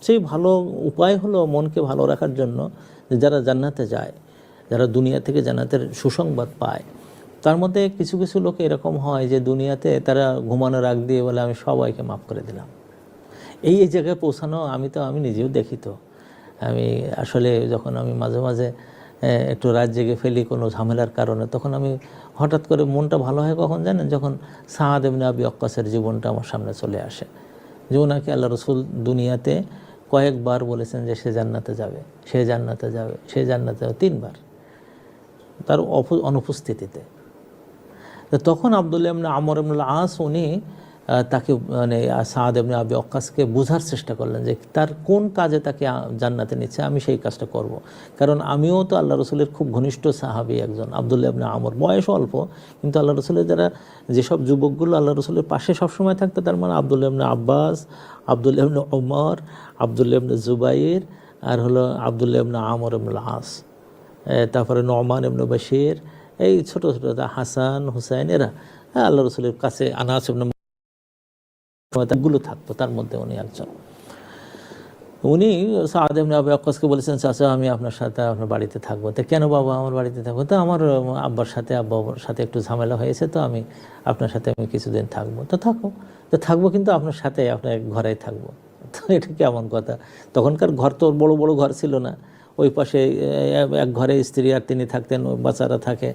সবচেয়ে ভালো উপায় হলো মনকে ভালো রাখার জন্য যে যারা জান্নাতে যায়, যারা দুনিয়া থেকে জান্নাতের সুসংবাদ পায়, তার মধ্যে কিছু কিছু লোক এরকম হয় যে দুনিয়াতে তারা ঘুমানোর আগ দিয়ে বলে আমি সবাইকে মাফ করে দিলাম। এই জায়গায় পৌঁছানো আমি নিজেও দেখি। তো আমি আসলে যখন আমি মাঝে মাঝে একটু রাত জেগে ফেলি কোনো ঝামেলার কারণে, তখন আমি হঠাৎ করে মনটা ভালো হয় কখন জানেন, যখন সাআদ ইবনে আবি ওয়াক্কাসের জীবনটা আমার সামনে চলে আসে, যে ওনাকে আল্লাহ রসুল দুনিয়াতে কয়েকবার বলেছেন যে সে জান্নাতে যাবে, সে জান্নাতে যাবে, সে জান্নাতে যাবে, 3বার তার অনুপস্থিতিতে। তো তখন আব্দুল্লাহ ইবনে আমর ইবনুল আস উনি তাকে মানে সাআদ ইবনে আবি ওয়াক্কাসকে বোঝার চেষ্টা করলেন যে তার কোন কাজে তাকে জান্নাতে নিচ্ছে, আমি সেই কাজটা করব। কারণ আমিও তো আল্লাহ রসুলের খুব ঘনিষ্ঠ সাহাবী একজন, আব্দুল্লাহ ইবনে আমর, বয়স অল্প, কিন্তু আল্লাহ রসুলের যারা যেসব যুবকগুলো আল্লাহ রসুলের পাশে সবসময় থাকতো, তার মানে আব্দুল্লাহ ইবনে আব্বাস, আব্দুল্লাহ ইবনে ওমর, আব্দুল্লাহ ইবনে জুবাইর, আর হলো আব্দুল্লাহ ইবনে আমর ইবনুল আস, তারপরে নওমান ইবনে বাশির, এই ছোট ছোট হাসান হুসাইন, এরা আল্লাহ রসুলের কাছে আনাস ইবনে গুলো থাকতো, তার মধ্যে উনি একজন। উনি সাআদ ইবনে আবি ওয়াক্কাসকে বলেছেন, চাচা আমি আপনার সাথে আপনার বাড়িতে থাকবো। তো কেন বাবা আমার বাড়িতে থাকবো? তো আমার আব্বার সাথে একটু ঝামেলা হয়েছে, তো আমি আপনার সাথে আমি কিছুদিন থাকবো। তো থাকো, তো থাকবো, কিন্তু আপনার সাথে আপনার ঘরেই থাকবো। তো এটা কেমন কথা? তখনকার ঘর তো বড় বড় ঘর ছিল না, ওই পাশে এক ঘরে স্ত্রী আর তিনি থাকতেন, বাচ্চারা থাকে।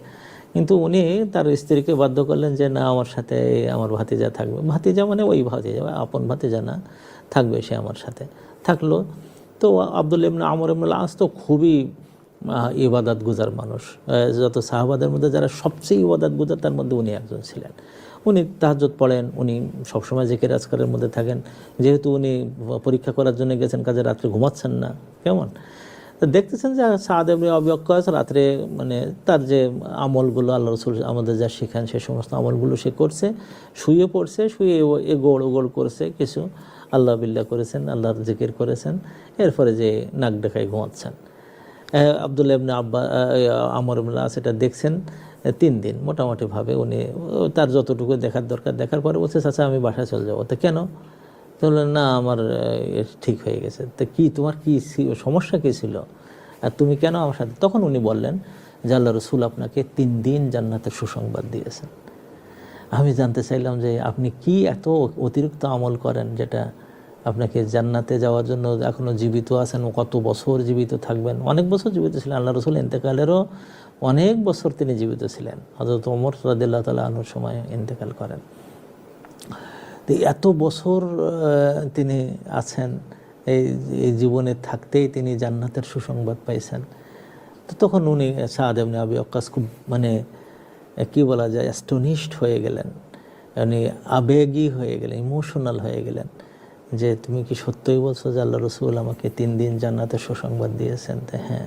কিন্তু উনি তার স্ত্রীকে বাধ্য করলেন যে না, আমার সাথে আমার ভাতিজা থাকবে। ভাতিজা মানে ওই ভাতিজা, আপন ভাতিজা না, থাকবে সে আমার সাথে। থাকলো। তো আব্দুল্লাহ ইবনে আমর ইবনুল আস তো খুবই ইবাদত গুজার মানুষ, যত সাহাবাদের মধ্যে যারা সবচেয়ে ইবাদত গুজার তার মধ্যে উনি একজন ছিলেন। উনি তাহাজ্জুদ পড়েন, উনি সবসময় জিকির আজকারের মধ্যে থাকেন। যেহেতু উনি পরীক্ষা করার জন্য গেছেন, কাজে রাত্রে ঘুমাচ্ছেন না। কেমন তো দেখতেছেন যে সাআদ ইবনে আবি ওয়াক্কাস রাত্রে মানে তার যে আমলগুলো আল্লাহ রসুল আমাদের যা শেখান সে সমস্ত আমলগুলো সে করছে, শুয়ে পড়ছে, শুয়ে এগোড় ওগোড় করছে, কিছু আল্লাহ বিল্লাহ করেছেন, আল্লাহর জিকির করেছেন, এরপরে যে নাক দেখায় ঘুমাচ্ছেন। আব্দুল্লাহ ইবনে আমর ইবনুল আস এটা দেখছেন 3 দিন মোটামুটিভাবে। উনি তার যতটুকু দেখার দরকার দেখার পরে বলছে, চাচা আমি বাসায় চলে যাবো। তো কেন? তো বললেন না, আমার ঠিক হয়ে গেছে। তো কি তোমার কি সমস্যা কী ছিল, আর তুমি কেন আমার সাথে? তখন উনি বললেন যে আল্লাহ রসুল আপনাকে 3 দিন জান্নাতের সুসংবাদ দিয়েছেন। আমি জানতে চাইলাম যে আপনি কি এত অতিরিক্ত আমল করেন যেটা আপনাকে জান্নাতে যাওয়ার জন্য এখনও জীবিত আছেন, কত বছর জীবিত থাকবেন? অনেক বছর জীবিত ছিলেন আল্লাহ রসুল, ইন্তেকালেরও অনেক বছর তিনি জীবিত ছিলেন। হযরত ওমর রাদিয়াল্লাহু তাআলা আনহুর সময় ইন্তেকাল করেন। তো এত বছর তিনি আছেন, এই জীবনে থাকতেই তিনি জান্নাতের সুসংবাদ পাইছেন। তো তখন উনি সাআদ ইবনে আবি ওয়াক্কাস খুব মানে কি বলা যায়, অ্যাস্টনিশড হয়ে গেলেন, উনি আবেগী হয়ে গেলেন, ইমোশনাল হয়ে গেলেন যে তুমি কি সত্যই বলছো যে আল্লাহ রসুল আমাকে 3 দিন জান্নাতের সুসংবাদ দিয়েছেন? তো হ্যাঁ,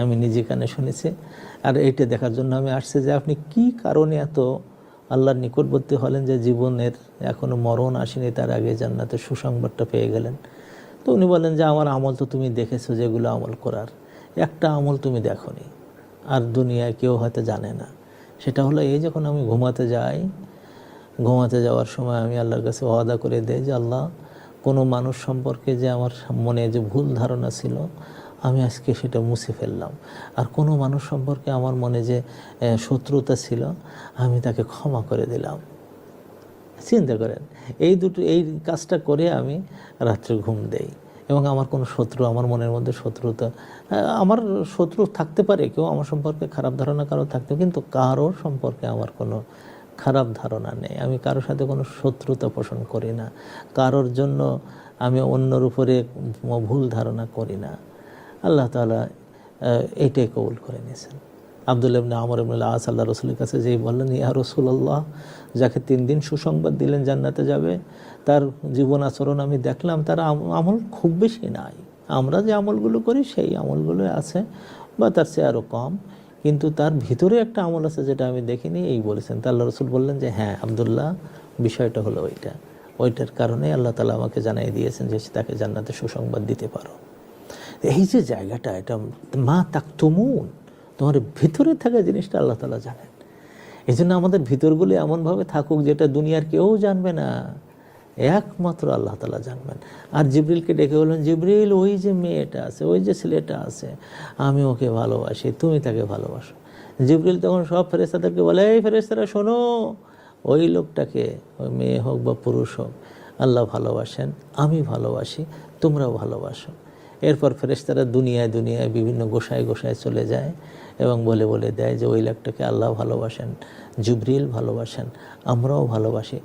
আমি নিজে কানে শুনেছি, আর এইটা দেখার জন্য আমি আসছি যে আপনি কি কারণে এত আল্লাহর নিকটবর্তী হলেন যে জীবনের এখনও মরণ আসেনি তার আগে জান্নাতের সুসংবাদটা পেয়ে গেলেন। তো উনি বলেন যে আমার আমল তো তুমি দেখেছো, যেগুলো আমল করার, একটা আমল তুমি দেখোনি, আর দুনিয়ায় কেউ হয়তো জানে না। সেটা হলো এই, যখন আমি ঘুমাতে যাওয়ার সময় আমি আল্লাহর কাছে ওয়াদা করে দেই যে আল্লাহ, কোনো মানুষ সম্পর্কে যে আমার মনে যে ভুল ধারণা ছিল আমি আজকে সেটা মুছে ফেললাম, আর কোনো মানুষ সম্পর্কে আমার মনে যে শত্রুতা ছিল আমি তাকে ক্ষমা করে দিলাম। চিন্তা করেন, এই কাজটা করে আমি রাত্রে ঘুম দেই, এবং আমার কোনো শত্রু, আমার মনের মধ্যে শত্রুতা, আমার শত্রু থাকতে পারে, কেউ আমার সম্পর্কে খারাপ ধারণা কারো থাকতে, কিন্তু কারোর সম্পর্কে আমার কোনো খারাপ ধারণা নেই। আমি কারোর সাথে কোনো শত্রুতা পোষণ করি না, কারোর জন্য আমি অন্যর উপরে ভুল ধারণা করি না। আল্লাহ তাআলা এইটাই কবুল করে নিয়েছেন। আব্দুল্লাহ ইবনে আমর ইবনুল আস আল্লাহ রসুলের কাছে যেই বললেন, ইয়া রাসূলুল্লাহ, যাকে 3 দিন সুসংবাদ দিলেন জান্নাতে যাবে, তার জীবন আচরণ আমি দেখলাম, তার আমল খুব বেশি নাই, আমরা যে আমলগুলো করি সেই আমলগুলো আছে বা তার চেয়ে আরও কম, কিন্তু তার ভিতরে একটা আমল আছে যেটা আমি দেখিনি, এই বলেছেন। তা আল্লাহ রসুল বললেন যে হ্যাঁ আব্দুল্লাহ, বিষয়টা হলো ওইটার কারণে আল্লাহ তাআলা আমাকে জানিয়ে দিয়েছেন যে তাকে জান্নাতে সুসংবাদ দিতে পারো। এই যে জায়গাটা, এটা মা তাকতুমুন, তোমার ভিতরে থাকা জিনিসটা আল্লাহ তাআলা জানেন। এই জন্য আমাদের ভিতরগুলি এমনভাবে থাকুক যেটা দুনিয়ার কেউ জানবে না, একমাত্র আল্লাহ তাআলা জানবেন। আর জিবরিলকে ডেকে বললেন, জিবরিল ওই যে মেয়েটা আছে, ওই যে ছেলেটা আছে, আমি ওকে ভালোবাসি, তুমি তাকে ভালোবাসো। জিবরিল তখন সব ফেরেশতাদেরকে বলে, এই ফেরেশতারা শোনো, ওই লোকটাকে, ওই মেয়ে হোক বা পুরুষ হোক, আল্লাহ ভালোবাসেন, আমি ভালোবাসি, তোমরাও ভালোবাসো। এরপর ফেরেশতারা দুনিয়ায় দুনিয়ায় বিভিন্ন গোসায় গোসায় চলে যায় এবং বলে বলে দেয় যে ওই লোকটাকে আল্লাহ ভালোবাসেন, জিবরিল ভালোবাসেন, আমরাও ভালোবাসি।